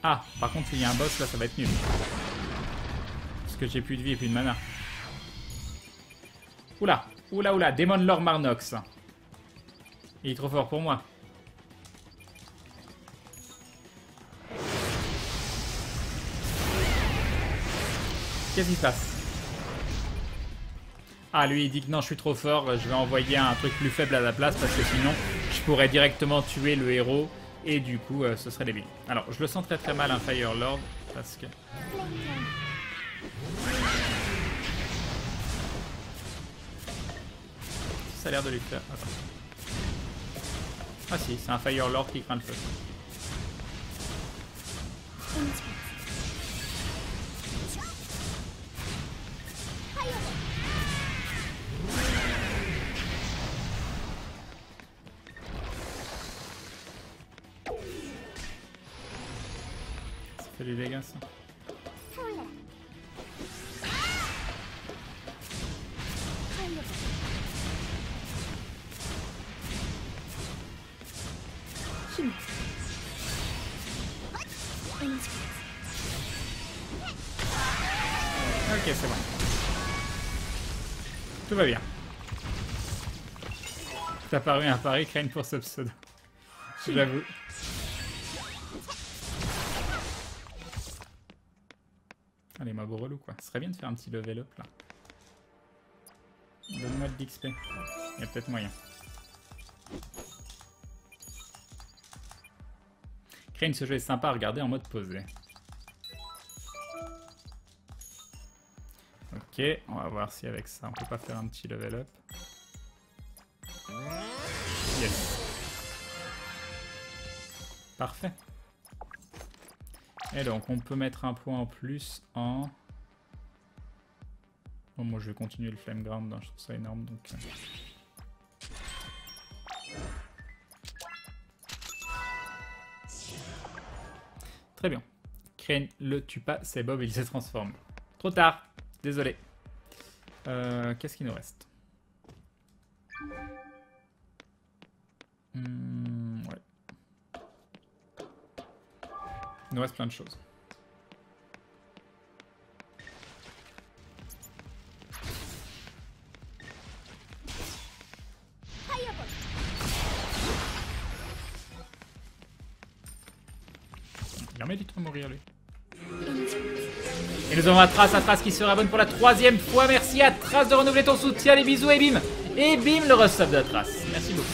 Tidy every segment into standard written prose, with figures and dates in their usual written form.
Ah, par contre, s'il y a un boss, là, ça va être nul. Parce que j'ai plus de vie et plus de mana. Oula, oula, oula, Demon Lord Marnox. Il est trop fort pour moi. Qu'est-ce qui se passe? Ah, lui, il dit que non, je suis trop fort, je vais envoyer un truc plus faible à la place parce que sinon, je pourrais directement tuer le héros et du coup, ce serait débile. Alors, je le sens très très mal, un Fire Lord, parce que... Ça a l'air de lui faire... Attends. Ah si, c'est un Fire Lord qui craint le feu. Ça fait des dégâts, ça. Ok, c'est bon. Tout va bien. T'as paru un pari, Crane, pour ce pseudo. J'avoue. Allez, mobs relou quoi. Ce serait bien de faire un petit level up là. Donne-moi de l'XP. Il y a peut-être moyen. Crane, ce jeu est sympa à regarder en mode posé. Ok, on va voir si avec ça on peut pas faire un petit level up. Yes. Parfait. Et donc on peut mettre un point en plus en... Bon, moi je vais continuer le Flame Ground, hein, je trouve ça énorme donc... Très bien. Crane le tue pas, c'est Bob, il s'est transformé. Trop tard, désolé. Qu'est-ce qu'il nous reste? Ouais. Il nous reste plein de choses. Il en met du temps à mourir lui. Et nous avons Atras qui se rabonne pour la 3e fois. Merci Atras de renouveler ton soutien. Les bisous et bim. Et bim le resub d'Atras. Merci beaucoup.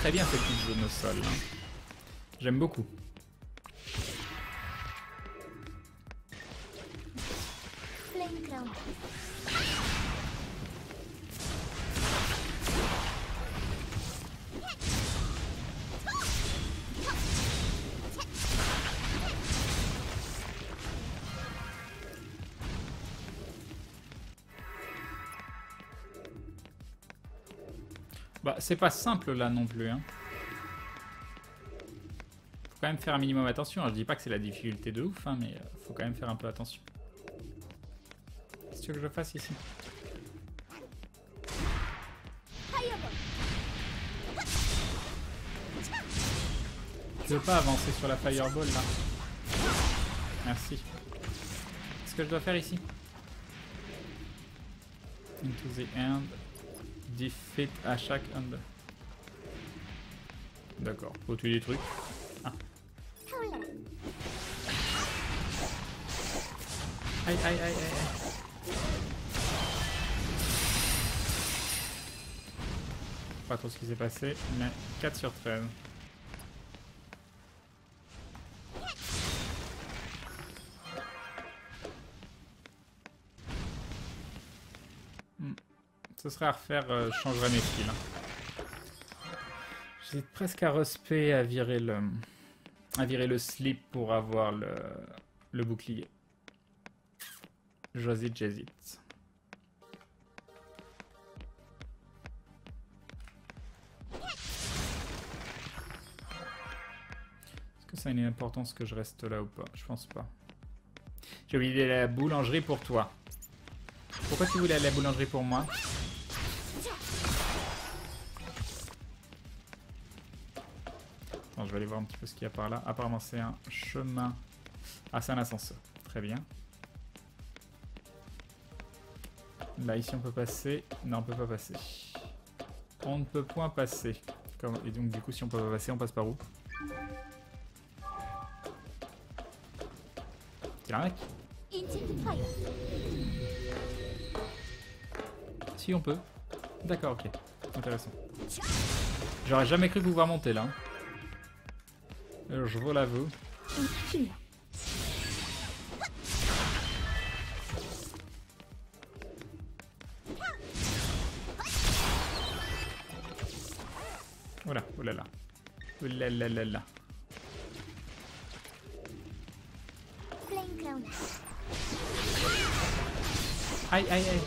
Très bien cette petite zone au sol. Hein. J'aime beaucoup. Bah, c'est pas simple là non plus. Hein. Faut quand même faire un minimum attention. Alors, je dis pas que c'est la difficulté de ouf, hein, mais faut quand même faire un peu attention. Qu'est-ce que tu veux que je fasse ici? Tu veux pas avancer sur la Fireball là? Merci. Qu'est-ce que je dois faire ici? Into the end. Defeat à chaque end. D'accord, faut tuer des trucs. Ah. Aïe aïe aïe aïe. Pas trop ce qui s'est passé, mais 4 sur 13. Ce serait à refaire, je changerais mes skills. J'ai presque à respect à virer le slip pour avoir le bouclier. J'hésite. que ça a une importance que je reste là ou pas? Je pense pas. J'ai oublié la boulangerie pour toi. Pourquoi tu voulais aller à la boulangerie pour moi? Attends, je vais aller voir un petit peu ce qu'il y a par là. Apparemment c'est un chemin. Ah, c'est un ascenseur. Très bien. Là, ici on peut passer. Non, on peut pas passer. On ne peut point passer. Et donc du coup, si on peut pas passer, on passe par où? C'est l'arnaque? Si on peut. D'accord, ok. Intéressant. J'aurais jamais cru pouvoir monter là. Je vous l'avoue. Voilà, oh là là. Oh là là là là. Aïe aïe aïe.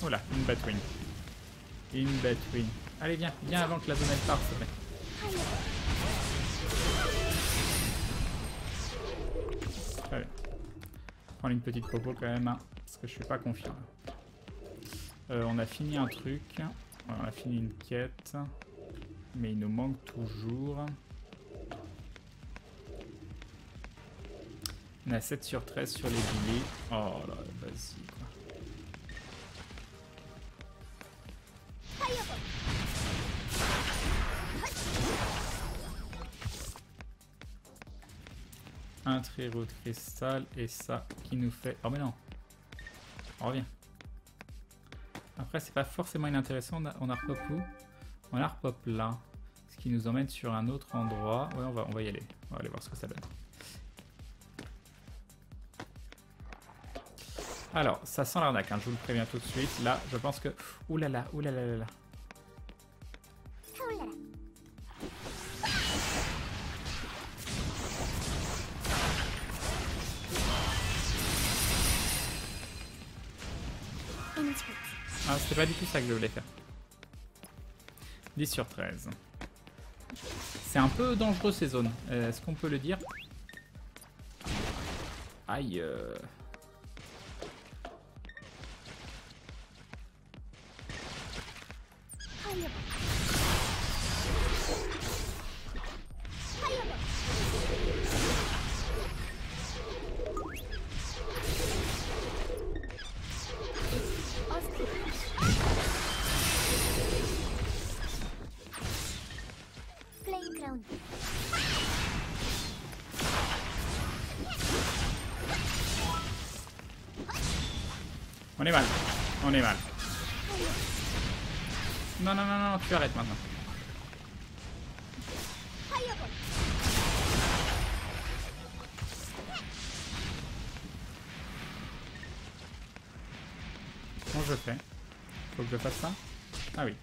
Voilà, une Batwing. Une Batwing. Allez, viens, viens avant que la zone elle parte, s'il te plaît. Très bien. Prendre une petite popo quand même, hein, parce que je suis pas confiant. On a fini un truc. On a fini une quête. Mais il nous manque toujours. On a 7 sur 13 sur les billets. Oh là, vas-y quoi. Un trio de cristal et ça qui nous fait... Oh mais non. On revient. Après c'est pas forcément inintéressant. On a repop où? On a repop là. Ce qui nous emmène sur un autre endroit. Ouais, on va y aller. On va aller voir ce que ça donne. Alors, ça sent l'arnaque, hein, je vous le préviens tout de suite. Là, je pense que... Ouh là là, ouh là là là là. Ah, c'était pas du tout ça que je voulais faire. 10 sur 13. C'est un peu dangereux ces zones. Est-ce qu'on peut le dire? Aïe. On est mal. On est mal. Non, non, non, non, tu arrêtes maintenant. Comment je fais? Faut que je fasse ça? Ah oui.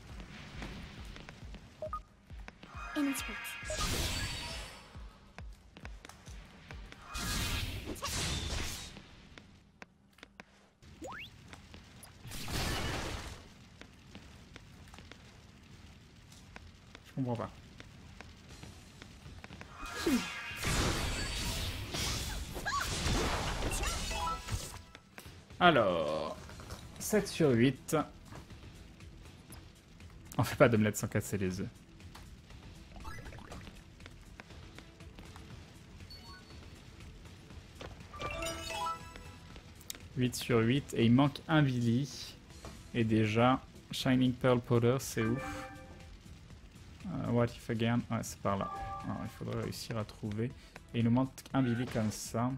Je comprends pas. Alors, 7 sur 8. On fait pas d'omelette sans casser les œufs. « 8 sur 8 et il manque un Billy. Et déjà, Shining Pearl Powder, c'est ouf. What if again? Ouais, c'est par là. Alors, il faudrait réussir à trouver. Et il nous manque un Billy comme ça.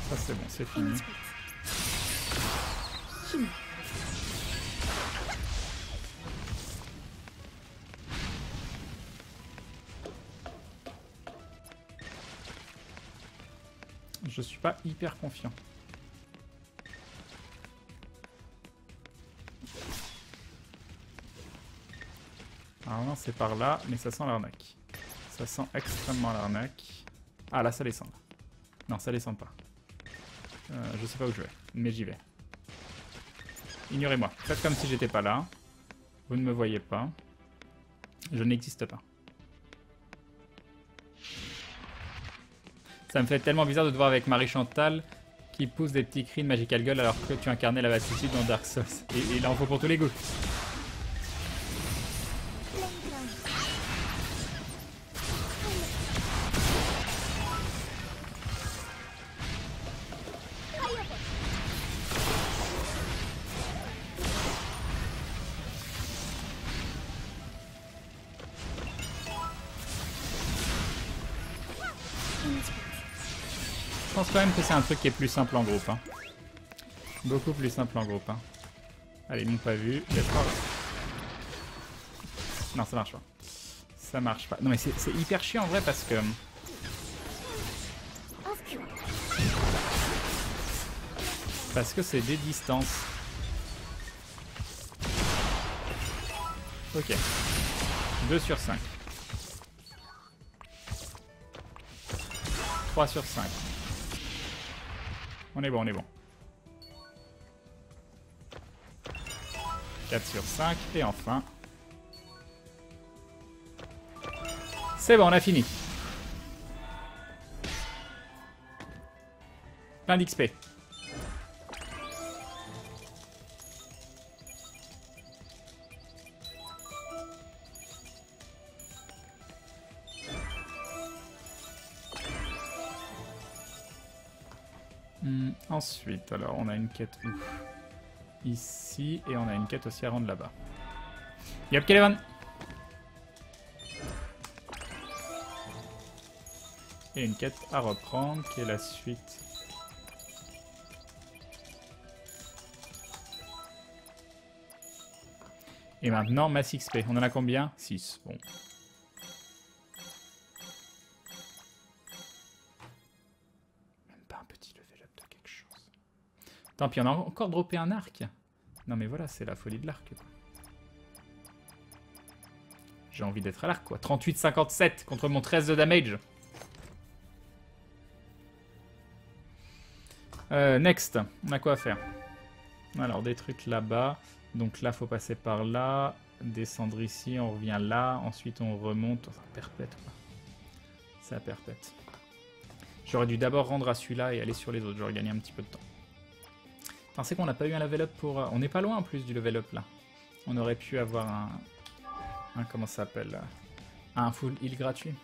Ça c'est bon, c'est fini. Je suis pas hyper confiant. Normalement c'est par là, mais ça sent l'arnaque. Ça sent extrêmement l'arnaque. Ah là ça descend. Non ça descend pas. Je sais pas où je vais, mais j'y vais. Ignorez-moi. Faites comme si j'étais pas là. Vous ne me voyez pas. Je n'existe pas. Ça me fait tellement bizarre de te voir avec Marie-Chantal qui pousse des petits cris de Magical Girl alors que tu incarnais la bassitude dans Dark Souls. Et il en faut pour tous les goûts. Je pense quand même que c'est un truc qui est plus simple en groupe. Hein. Beaucoup plus simple en groupe. Hein. Allez, ils m'ont pas vu. Non, ça marche pas. Ça marche pas. Non, mais c'est hyper chiant en vrai parce que... Parce que c'est des distances. Ok. 2 sur 5. 3 sur 5. On est bon, on est bon. 4 sur 5. Et enfin... C'est bon, on a fini. Plein d'XP. Ensuite, alors on a une quête ici et on a une quête aussi à rendre là-bas. Yop, Kelevan. Et une quête à reprendre qui est la suite. Et maintenant, masse XP. On en a combien? 6. Bon. Tant pis, on a encore droppé un arc. Non mais voilà, c'est la folie de l'arc. J'ai envie d'être à l'arc quoi. 38-57 contre mon 13 de damage. Next, on a quoi à faire? Alors des trucs là-bas. Donc là, faut passer par là. Descendre ici, on revient là. Ensuite, on remonte. Ça perpète quoi. Ça perpète. J'aurais dû d'abord rendre à celui-là et aller sur les autres. J'aurais gagné un petit peu de temps. C'est qu'on n'a pas eu un level up pour... On n'est pas loin en plus du level up là. On aurait pu avoir un comment ça s'appelle? Un full heal gratuit.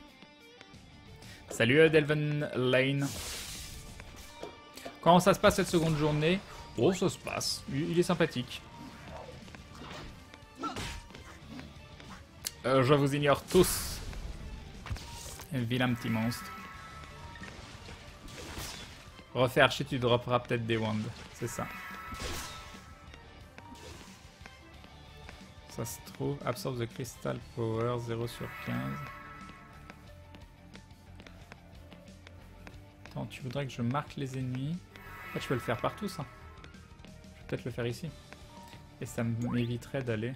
Salut Delven Lane. Comment ça se passe cette seconde journée? Oh, ça se passe. Il est sympathique. Je vous ignore tous. Vilain petit monstre. Refais archer, tu dropperas peut-être des wands. C'est ça. Ça se trouve. Absorbe the crystal power 0 sur 15. Attends, tu voudrais que je marque les ennemis? Ah, tu peux le faire partout ça. Je vais peut-être le faire ici. Et ça m'éviterait d'aller...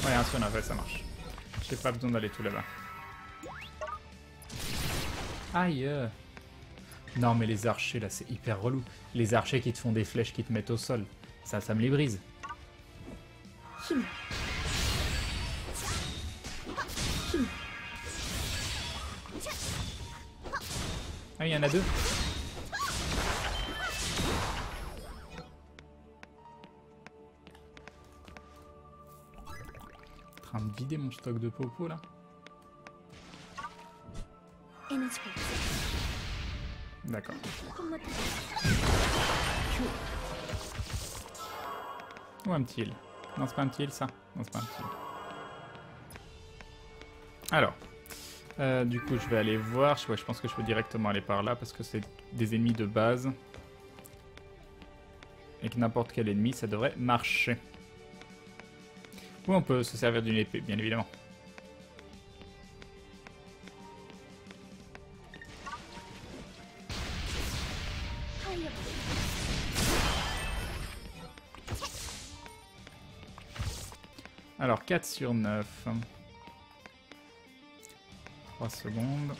Ouais, un son fait, ça marche. J'ai pas besoin d'aller tout là-bas. Aïe. Non mais les archers là c'est hyper relou. Les archers qui te font des flèches qui te mettent au sol. Ça me les brise. Ah il y en a deux. En train de vider mon stock de popo là. D'accord. Ou un petit heal. Non, c'est pas un petit heal ça. Non, c'est pas un petit heal. Alors. Du coup, je vais aller voir. Ouais, je pense que je peux directement aller par là parce que c'est des ennemis de base. Et que n'importe quel ennemi, ça devrait marcher. Ou on peut se servir d'une épée, bien évidemment. Alors 4 sur 9. 3 secondes.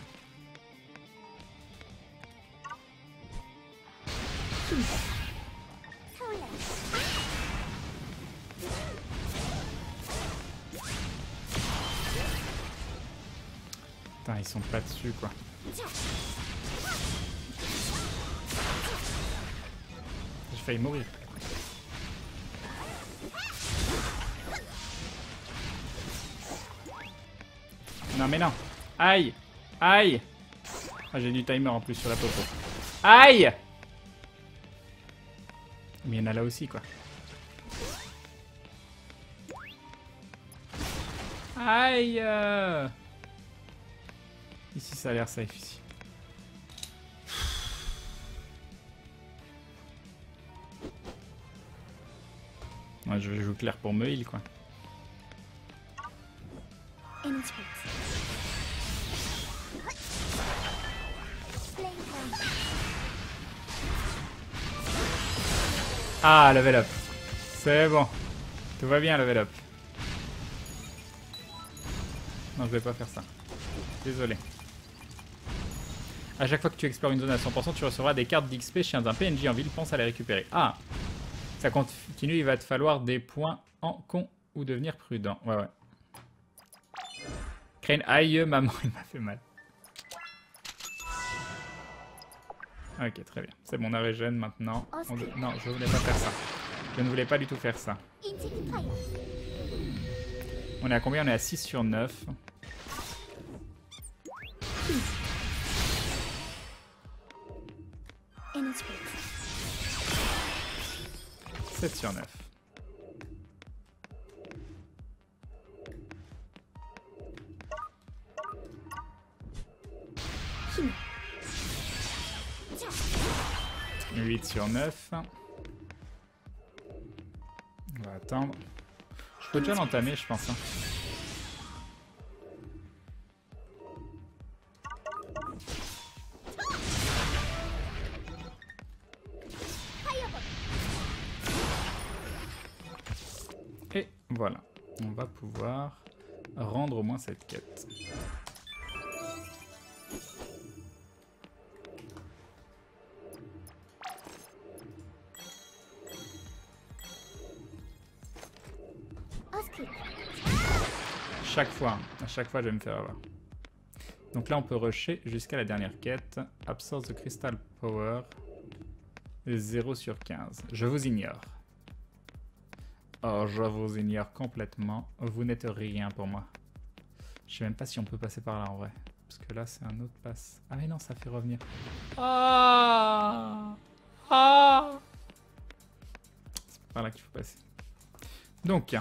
Putain, ils sont pas dessus quoi. J'ai failli mourir. Non mais non. Aïe. Aïe. Ah, j'ai du timer en plus sur la popo. Aïe. Mais il y en a là aussi quoi. Aïe. Ici ça a l'air safe ici. Ouais, je joue clair pour me heal quoi. Ah, level up. C'est bon. Tout va bien, level up. Non, je vais pas faire ça. Désolé. À chaque fois que tu explores une zone à 100%, tu recevras des cartes d'XP chez un PNJ en ville. Pense à les récupérer. Ah, ça continue, il va te falloir des points en con ou devenir prudent. Ouais, ouais. Crane, aïe, maman, il m'a fait mal. Ok, très bien. C'est bon, on a régène maintenant. Non, je voulais pas faire ça. Je ne voulais pas du tout faire ça. On est à combien? On est à 6 sur 9. 7 sur 9. « 8 sur 9. » On va attendre. Je peux déjà l'entamer, je pense. Hein. Et voilà. On va pouvoir rendre au moins cette quête. À chaque fois je vais me faire avoir. Donc là on peut rusher jusqu'à la dernière quête. Absorbe the Crystal Power. 0 sur 15. Je vous ignore. Oh, je vous ignore complètement. Vous n'êtes rien pour moi. Je sais même pas si on peut passer par là en vrai. Parce que là c'est un autre pass. Ah mais non, ça fait revenir. Ah, ah. C'est par là qu'il faut passer. Donc...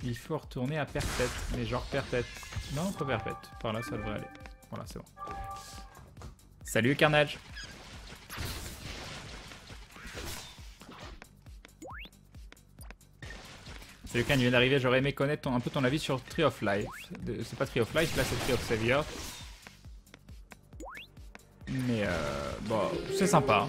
il faut retourner à Perpète, mais genre Perpète. Non, pas Perpète. Par là, ça devrait aller. Voilà, c'est bon. Salut Carnage. Salut Can, il vient d'arriver. J'aurais aimé connaître un peu ton avis sur Tree of Life. C'est pas Tree of Life, là c'est Tree of Savior. Mais bon, c'est sympa.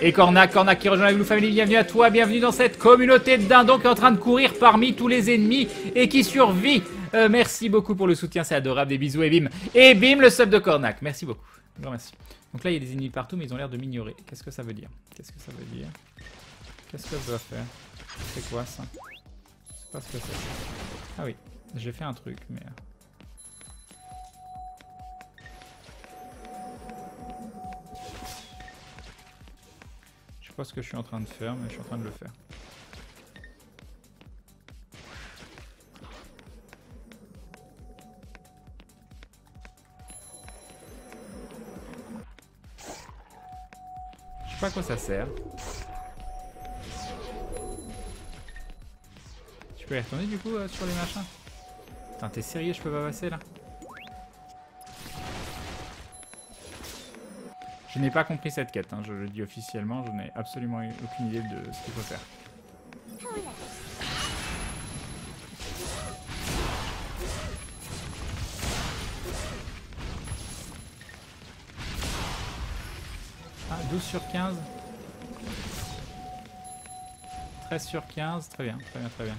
Et Cornac qui rejoint la Glue Family, bienvenue à toi, bienvenue dans cette communauté de dindons qui est en train de courir parmi tous les ennemis et qui survit. Merci beaucoup pour le soutien, c'est adorable, des bisous et bim. Et bim, le sub de Cornac, merci beaucoup. Grand merci. Donc là, il y a des ennemis partout, mais ils ont l'air de m'ignorer. Qu'est-ce que ça veut dire? Qu'est-ce que ça veut dire? Qu'est-ce que je dois faire? C'est quoi ça? Je sais pas ce que c'est. Ah oui, j'ai fait un truc, mais... je sais pas ce que je suis en train de faire, mais je suis en train de le faire. Je sais pas à quoi ça sert. Tu peux y retourner du coup sur les machins? Putain, t'es sérieux, je peux pas passer là? Je n'ai pas compris cette quête, hein, je le dis officiellement, je n'ai absolument aucune idée de ce qu'il faut faire. Ah, 12 sur 15. 13 sur 15, très bien, très bien, très bien.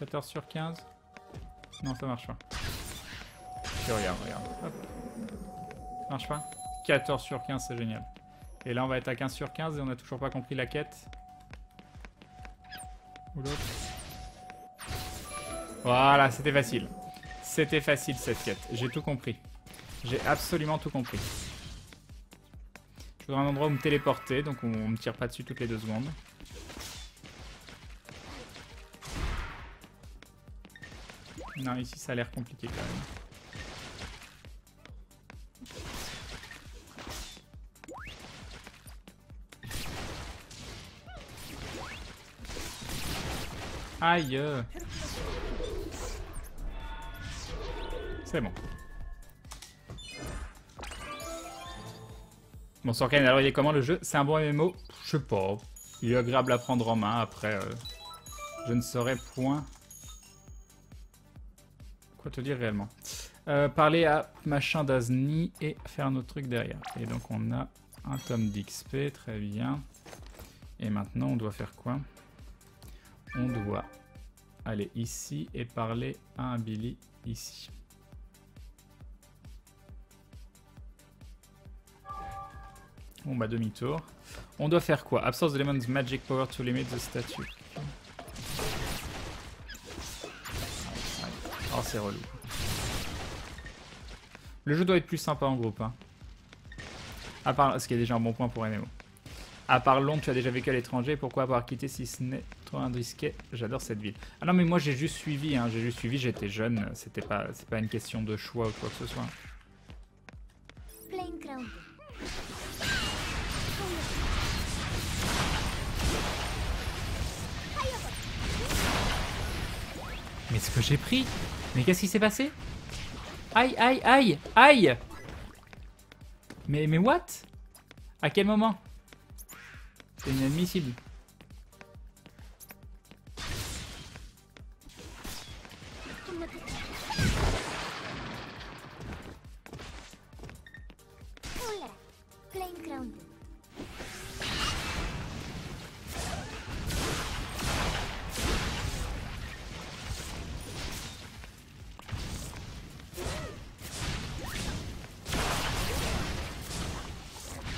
14 sur 15. Non, ça marche pas. Et regarde, regarde. Hop. Ça marche pas. 14 sur 15, c'est génial. Et là, on va être à 15 sur 15 et on n'a toujours pas compris la quête. Ou l'autre. Voilà, c'était facile. C'était facile cette quête. J'ai tout compris. J'ai absolument tout compris. Je voudrais un endroit où me téléporter, donc on me tire pas dessus toutes les 2 secondes. Non, ici ça a l'air compliqué quand même. Aïe. C'est bon. Bon, Sorken, alors il est comment le jeu? C'est un bon MMO? Je sais pas. Il est agréable à prendre en main, après je ne saurais point quoi te dire réellement. Parler à machin d'Azni et faire un autre truc derrière. Et donc on a un tome d'XP, très bien. Et maintenant on doit faire quoi? On doit aller ici et parler à un Billy ici. Bon bah demi-tour. On doit faire quoi? Absorb the demon's magic power to limit the statue. Oh c'est relou. Le jeu doit être plus sympa en groupe. Hein. À part, ce qui est déjà un bon point pour MMO. À part Londres, tu as déjà vécu à l'étranger. Pourquoi avoir quitté si ce n'est trop risqué? J'adore cette ville. Ah non mais moi j'ai juste suivi. Hein. J'ai juste suivi. J'étais jeune. C'est pas une question de choix ou quoi que ce soit. Mais ce que j'ai pris? Mais qu'est-ce qui s'est passé? Aïe, aïe, aïe, aïe! Mais what? À quel moment? C'est inadmissible.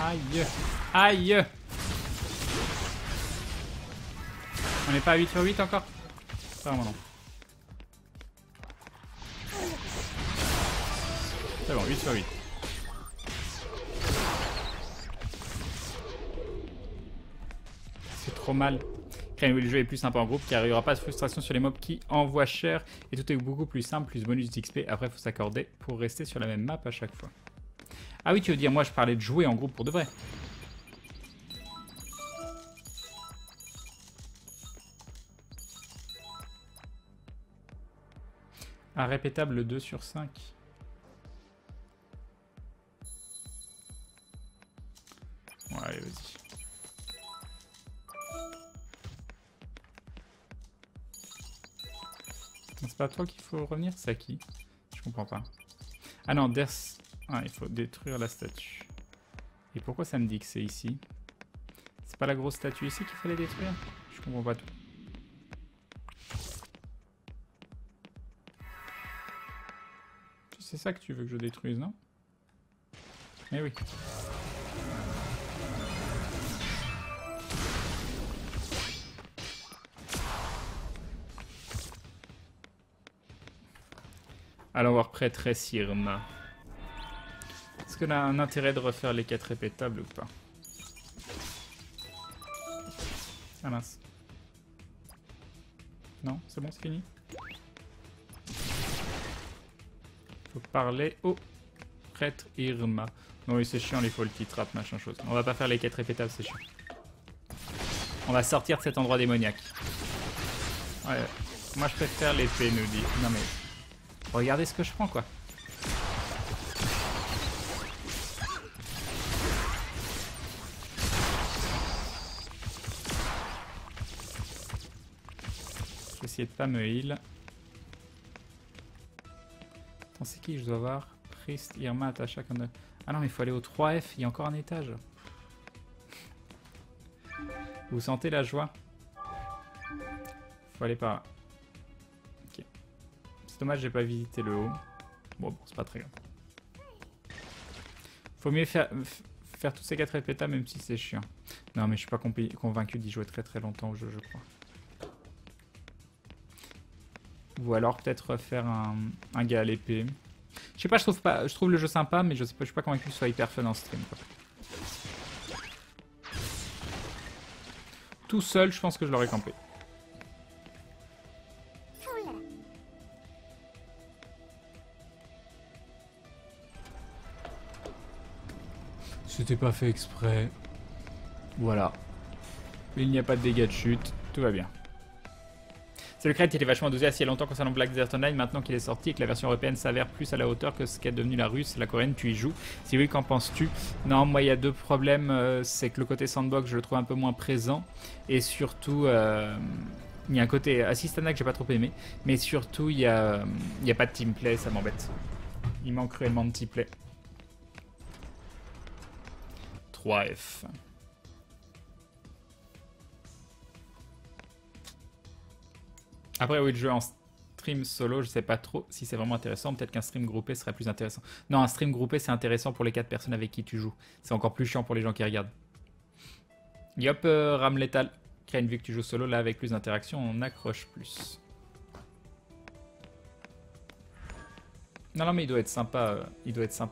Aïe, aïe. On n'est pas à 8 sur 8 encore? Pas vraiment non. C'est bon, 8 sur 8. C'est trop mal. Crane, oui, le jeu est plus sympa en groupe car il n'y aura pas de frustration sur les mobs qui envoient cher et tout est beaucoup plus simple, plus bonus d'XP. Après, il faut s'accorder pour rester sur la même map à chaque fois. Ah oui, tu veux dire, moi je parlais de jouer en groupe pour de vrai. Un répétable 2 sur 5. Ouais, allez, vas-y. C'est pas à toi qu'il faut revenir? C'est à qui? Je comprends pas. Ah non, ah, il faut détruire la statue. Et pourquoi ça me dit que c'est ici? C'est pas la grosse statue ici qu'il fallait détruire? Je comprends pas tout. C'est ça que tu veux que je détruise, non? Eh oui. Allons voir prêtre Sirm. Est-ce qu'on a un intérêt de refaire les 4 répétables ou pas? Ah mince. Non, c'est bon, c'est fini. Faut parler au prêtre Irma. Non oui, c'est chiant les faulty trap, machin chose. On va pas faire les 4 répétables, c'est chiant. On va sortir de cet endroit démoniaque. Ouais, moi je préfère l'épée, nous dit. Non mais... Regardez ce que je prends, quoi. Je vais essayer de pas me heal. Attends, c'est qui je dois voir? Priest, Irma, Atasha, comme... Ah non, mais il faut aller au 3F, il y a encore un étage. Vous sentez la joie? Faut aller par là. dommage, j'ai pas visité le haut. Bon, c'est pas très grave. Faut mieux faire tous ces 4 répétas, même si c'est chiant. Non, mais je suis pas convaincu d'y jouer très longtemps au jeu, je crois. Ou alors peut-être faire un gars à l'épée. Je sais pas, je trouve le jeu sympa, mais je suis pas convaincu que ce soit hyper fun en stream, quoi. Tout seul, je pense que je l'aurais campé. C'était pas fait exprès. Voilà. Il n'y a pas de dégâts de chute, tout va bien. C'est le crête, il était vachement dosé assez longtemps concernant Black Desert Online, maintenant qu'il est sorti et que la version européenne s'avère plus à la hauteur que ce qu'est devenu la russe, la coréenne, tu y joues. Si oui, qu'en penses-tu? Non, moi il y a 2 problèmes, c'est que le côté sandbox, je le trouve un peu moins présent, et surtout, il y a un côté assistana que j'ai pas trop aimé, mais surtout il y a pas de teamplay, ça m'embête. Il manque cruellement de teamplay. 3F. Après, oui, le jeu en stream solo, je sais pas trop si c'est vraiment intéressant. Peut-être qu'un stream groupé serait plus intéressant. Non, un stream groupé, c'est intéressant pour les 4 personnes avec qui tu joues. C'est encore plus chiant pour les gens qui regardent. Yop, Ram Lethal. Crée une vue que tu joues solo, là, avec plus d'interaction, on accroche plus. Non, mais il doit être sympa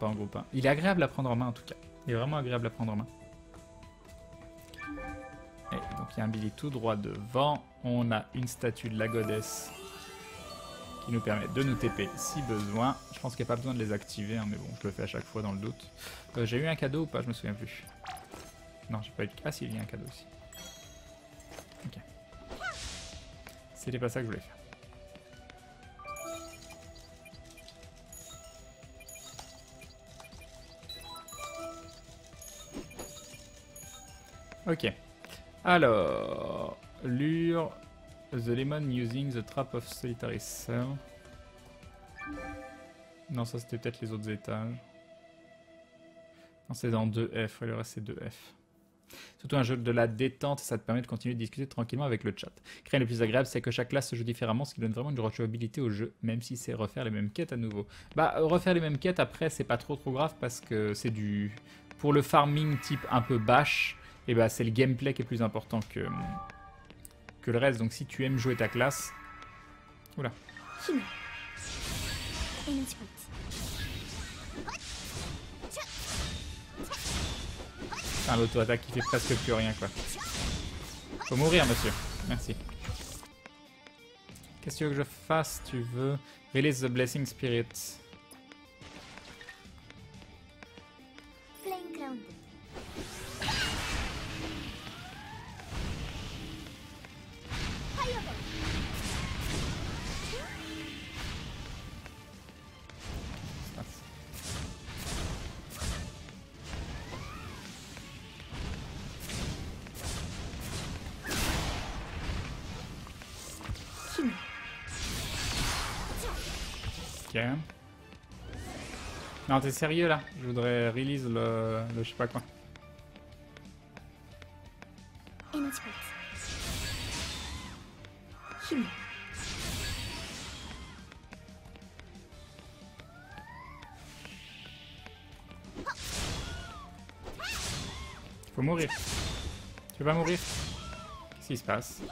en groupe. Hein. Il est agréable à prendre en main, en tout cas. Il est vraiment agréable à prendre en main. Et donc il y a un Billy tout droit devant. On a une statue de la godesse qui nous permet de nous TP si besoin. Je pense qu'il n'y a pas besoin de les activer, hein, mais bon, je le fais à chaque fois dans le doute. J'ai eu un cadeau ou pas? Je me souviens plus. Non, j'ai pas eu de... Ah si, il y a un cadeau aussi. Ok. C'était pas ça que je voulais faire. Ok. Alors, lure the lemon using the trap of solitary cell. Non, ça c'était peut-être les autres étages. Non, c'est dans 2F, le reste c'est 2F. Surtout un jeu de la détente, ça te permet de continuer de discuter tranquillement avec le chat. Rien le plus agréable, c'est que chaque classe se joue différemment, ce qui donne vraiment une rejouabilité au jeu, même si c'est refaire les mêmes quêtes à nouveau. Bah, refaire les mêmes quêtes, après, c'est pas trop grave, parce que c'est du... Pour le farming type un peu bash, et bah c'est le gameplay qui est plus important que le reste. Donc si tu aimes jouer ta classe... Oula. C'est un auto-attaque qui fait presque plus rien, quoi. Faut mourir, monsieur. Merci. Qu'est-ce que tu veux que je fasse? Tu veux... Release the Blessing Spirit. Ok. Non, t'es sérieux là? Je voudrais release le je sais pas quoi. Faut mourir. Tu veux pas mourir? Qu'est-ce qui se passe?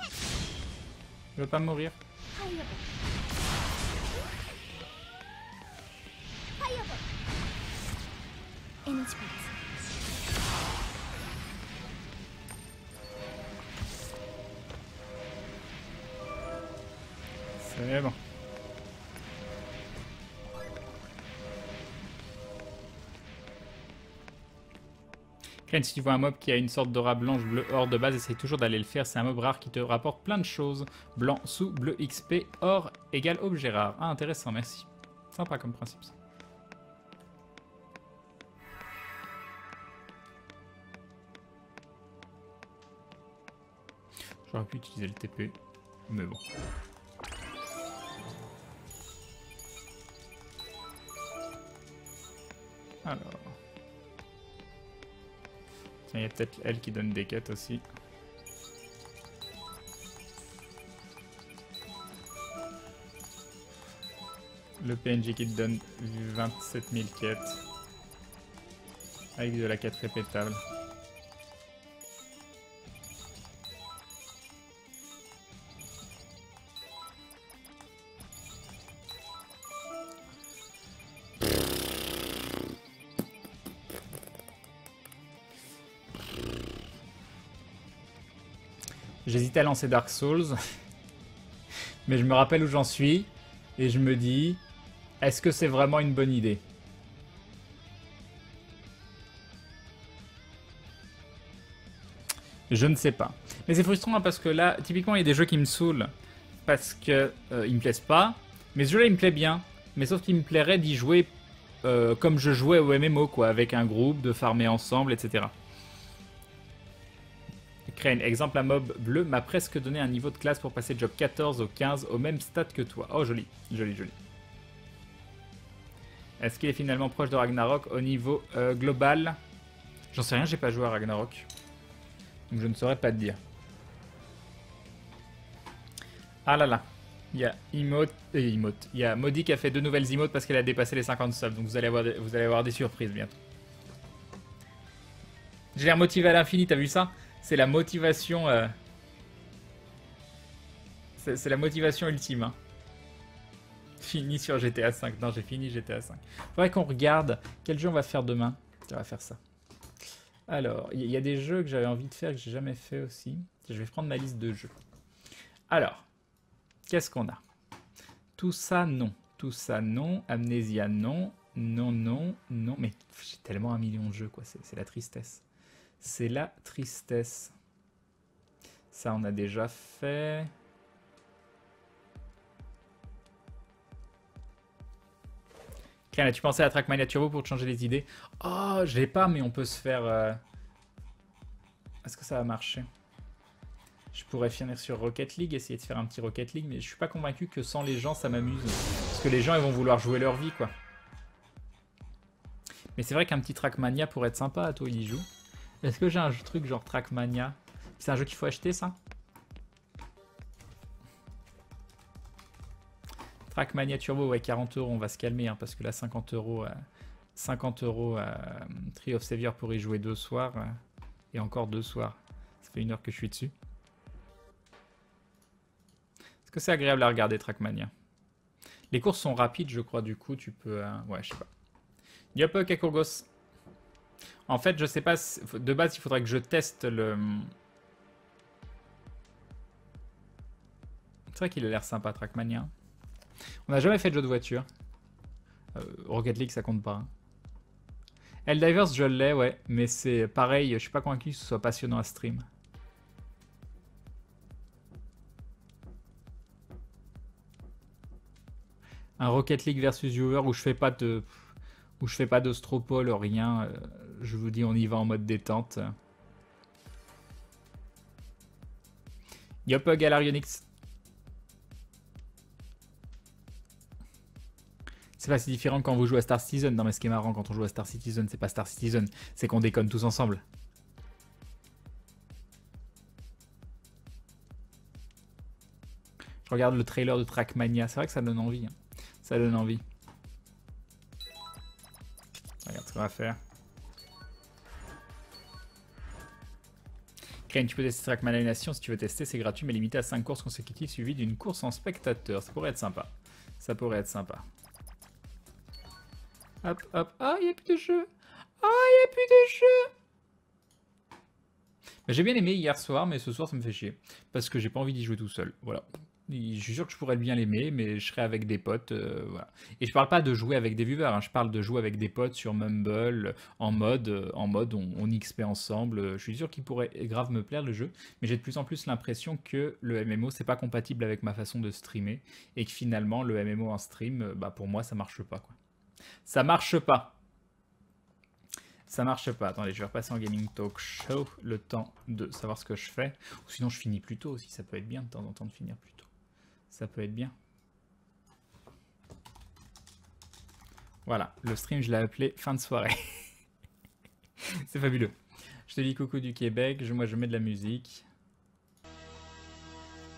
Je veux pas mourir? C'est bon. Crane, si tu vois un mob qui a une sorte d'aura blanche bleu or de base, essaye toujours d'aller le faire. C'est un mob rare qui te rapporte plein de choses. Blanc sous, bleu XP, or égale objet rare. Ah, intéressant, merci. Sympa comme principe ça. J'aurais pu utiliser le TP, mais bon. Alors... Tiens, il y a peut-être elle qui donne des quêtes aussi. Le PNJ qui te donne 27 000 quêtes. Avec de la quête répétable. J'hésitais à lancer Dark Souls. Mais je me rappelle où j'en suis. Et je me dis, est-ce que c'est vraiment une bonne idée? Je ne sais pas. Mais c'est frustrant hein, parce que là, typiquement, il y a des jeux qui me saoulent. Parce que ils me plaisent pas. Mais ce jeu-là, il me plaît bien. Mais sauf qu'il me plairait d'y jouer comme je jouais au MMO, quoi. Avec un groupe, de farmer ensemble, etc. Crane, exemple, un mob bleu m'a presque donné un niveau de classe pour passer job 14 au 15 au même stade que toi. Oh, joli, joli, joli. Est-ce qu'il est finalement proche de Ragnarok au niveau global? J'en sais rien, j'ai pas joué à Ragnarok. Donc je ne saurais pas te dire. Ah là là. Il y a Emote. Il y a Maudit qui a fait 2 nouvelles emotes parce qu'elle a dépassé les 50 subs. Donc vous allez avoir des surprises bientôt. J'ai l'air motivé à l'infini, t'as vu ça? C'est la motivation. C'est la motivation ultime. Hein. Fini sur GTA 5. Non, j'ai fini GTA 5. Faudrait qu'on regarde quel jeu on va faire demain. On va faire ça. Alors, il y a des jeux que j'avais envie de faire que j'ai jamais fait aussi. Je vais prendre ma liste de jeux. Alors, qu'est-ce qu'on a? Tout ça, non. Tout ça, non. Amnesia, non. Non, non, non. Mais j'ai tellement 1 million de jeux, quoi. C'est la tristesse. C'est la tristesse. Ça, on a déjà fait. Claire, as-tu pensé à Trackmania Turbo pour te changer les idées? Oh, je l'ai pas, mais on peut se faire... Est-ce que ça va marcher? Je pourrais finir sur Rocket League, essayer de faire un petit Rocket League, mais je suis pas convaincu que sans les gens, ça m'amuse. Parce que les gens, ils vont vouloir jouer leur vie, quoi. Mais c'est vrai qu'un petit Trackmania pourrait être sympa, toi, il y joue. Est-ce que j'ai un truc genre Trackmania? C'est un jeu qu'il faut acheter, ça? Trackmania Turbo, ouais, 40 €, on va se calmer, hein, parce que là, 50 €, 50 € Tree of Savior pour y jouer 2 soirs, et encore 2 soirs. Ça fait 1 heure que je suis dessus. Est-ce que c'est agréable à regarder, Trackmania? Les courses sont rapides, je crois, du coup, tu peux... ouais, je sais pas. Yop, Kakurgos. En fait, je sais pas, de base, il faudrait que je teste le... C'est vrai qu'il a l'air sympa, Trackmania. On n'a jamais fait de jeu de voiture. Rocket League, ça compte pas. Hein. Helldivers, je l'ai, ouais. Mais c'est pareil, je suis pas convaincu que ce soit passionnant à stream. Un Rocket League versus Viewer où je fais pas de... Où je fais pas de stropole, rien. Je vous dis, on y va en mode détente. Yop, Galarionix. C'est pas si différent quand vous jouez à Star Citizen. Non mais ce qui est marrant quand on joue à Star Citizen, c'est pas Star Citizen, c'est qu'on déconne tous ensemble. Je regarde le trailer de Trackmania, c'est vrai que ça donne envie. Hein. Ça donne envie. Regarde ce qu'on va faire. Crane, tu peux tester Trackmania Nation si tu veux tester, c'est gratuit mais limité à 5 courses consécutives suivies d'une course en spectateur. Ça pourrait être sympa. Ça pourrait être sympa. Hop, hop. Ah, il n'y a plus de jeu. Ah, il n'y a plus de jeu. J'ai bien aimé hier soir, mais ce soir, ça me fait chier. Parce que j'ai pas envie d'y jouer tout seul. Voilà. Je suis sûr que je pourrais bien l'aimer, mais je serais avec des potes. Voilà. Et je parle pas de jouer avec des viewers, hein, je parle de jouer avec des potes sur Mumble, en mode on XP ensemble. Je suis sûr qu'il pourrait grave me plaire le jeu, mais j'ai de plus en plus l'impression que le MMO c'est pas compatible avec ma façon de streamer et que finalement le MMO en stream, bah pour moi ça marche pas quoi. Ça marche pas. Ça marche pas. Attendez, je vais repasser en Gaming Talk Show le temps de savoir ce que je fais. Ou sinon je finis plus tôt aussi, ça peut être bien de temps en temps de finir plus tôt. Ça peut être bien. Voilà, le stream, je l'ai appelé fin de soirée. C'est fabuleux. Je te dis coucou du Québec, moi je mets de la musique.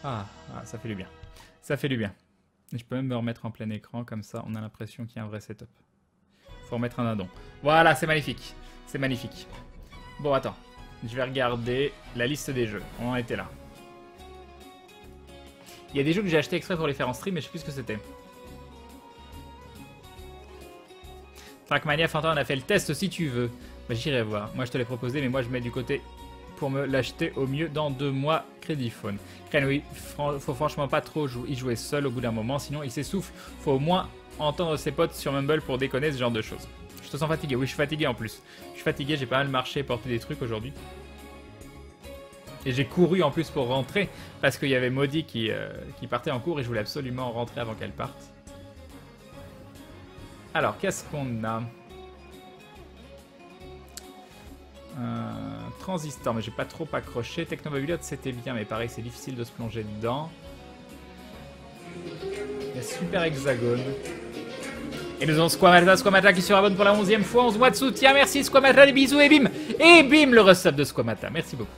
Ah, ça fait du bien. Ça fait du bien. Et je peux même me remettre en plein écran, comme ça on a l'impression qu'il y a un vrai setup. Faut remettre un addon. Voilà, c'est magnifique. C'est magnifique. Bon, attends. Je vais regarder la liste des jeux. On en était là. Il y a des jeux que j'ai achetés exprès pour les faire en stream, mais je sais plus ce que c'était. Trackmania, Fanta, on a fait le test si tu veux. Bah, j'irai voir. Moi, je te l'ai proposé, mais moi, je mets du côté pour me l'acheter au mieux dans 2 mois. Crédit Phone. Crane, oui, faut franchement pas trop y jouer seul au bout d'un moment, sinon il s'essouffle. Faut au moins entendre ses potes sur Mumble pour déconner, ce genre de choses. Je te sens fatigué. Oui, je suis fatigué en plus. Je suis fatigué, j'ai pas mal marché, porté des trucs aujourd'hui. Et j'ai couru en plus pour rentrer, parce qu'il y avait Maudie qui partait en cours et je voulais absolument rentrer avant qu'elle parte. Alors, qu'est-ce qu'on a? Transistor, mais j'ai pas trop accroché. Technomobilote, c'était bien, mais pareil, c'est difficile de se plonger dedans. Il y a Super Hexagone. Et nous avons Squamata qui se rabonne pour la 11e fois. 11 mois de soutien. Merci Squamata, des bisous et bim. Et bim, le resub de Squamata. Merci beaucoup.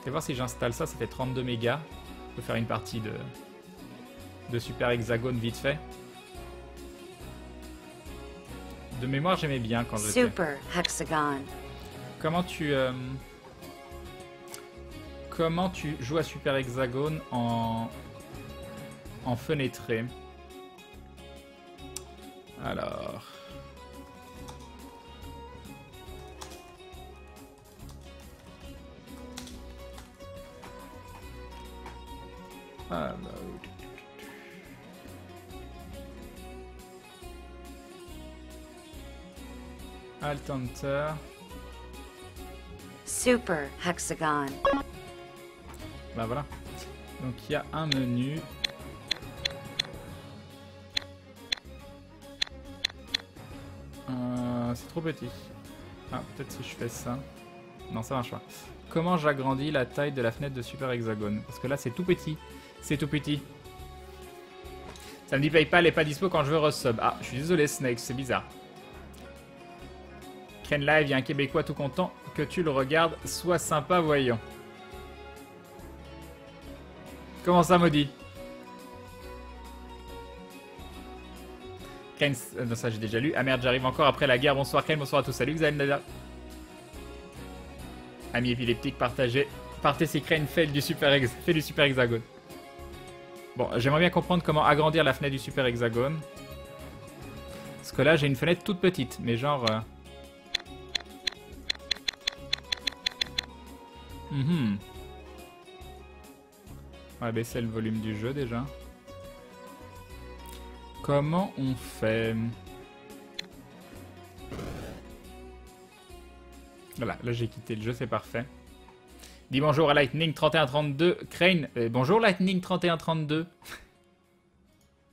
Je vais voir si j'installe ça. Ça fait 32 mégas. Je peux faire une partie de Super Hexagone vite fait. De mémoire, j'aimais bien quand je l'ai fait. Super Hexagone. Comment tu joues à Super Hexagone en fenêtré? Alors... Alt Enter. Super Hexagone. Bah voilà. Donc il y a un menu. C'est trop petit. Ah, peut-être si je fais ça. Non, ça marche pas. Comment j'agrandis la taille de la fenêtre de Super Hexagone? Parce que là, c'est tout petit. C'est tout petit. Ça me dit PayPal est pas dispo quand je veux resub. Ah, je suis désolé, Snake, c'est bizarre. Crane Live, il y a un Québécois tout content que tu le regardes. Sois sympa, voyons. Comment ça, Maudit? Crane, non, ça j'ai déjà lu. Ah merde, j'arrive encore après la guerre. Bonsoir Crane, bonsoir à tous. Salut Xavier. Ami épileptique, partagez. Partez si Crane fait du Super Hexagone. Bon, j'aimerais bien comprendre comment agrandir la fenêtre du Super Hexagone. Parce que là, j'ai une fenêtre toute petite, mais genre... On va baisser le volume du jeu déjà. Comment on fait? Voilà, là j'ai quitté le jeu, c'est parfait. Dis bonjour à Lightning 3132. Crane, bonjour Lightning 3132.